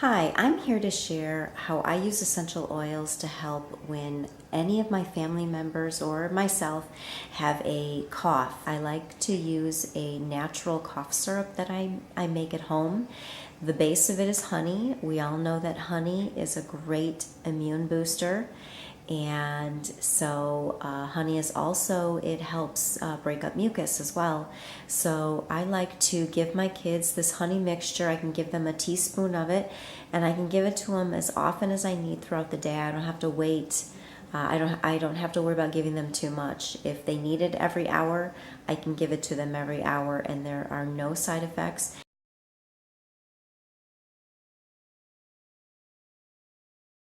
Hi, I'm here to share how I use essential oils to help when any of my family members or myself have a cough. I like to use a natural cough syrup that I make at home. The base of it is honey. We all know that honey is a great immune booster. And so honey is also, it helps break up mucus as well. So I like to give my kids this honey mixture. I can give them a teaspoon of it, and I can give it to them as often as I need throughout the day. I don't have to wait. I don't have to worry about giving them too much. If they need it every hour, I can give it to them every hour, and there are no side effects.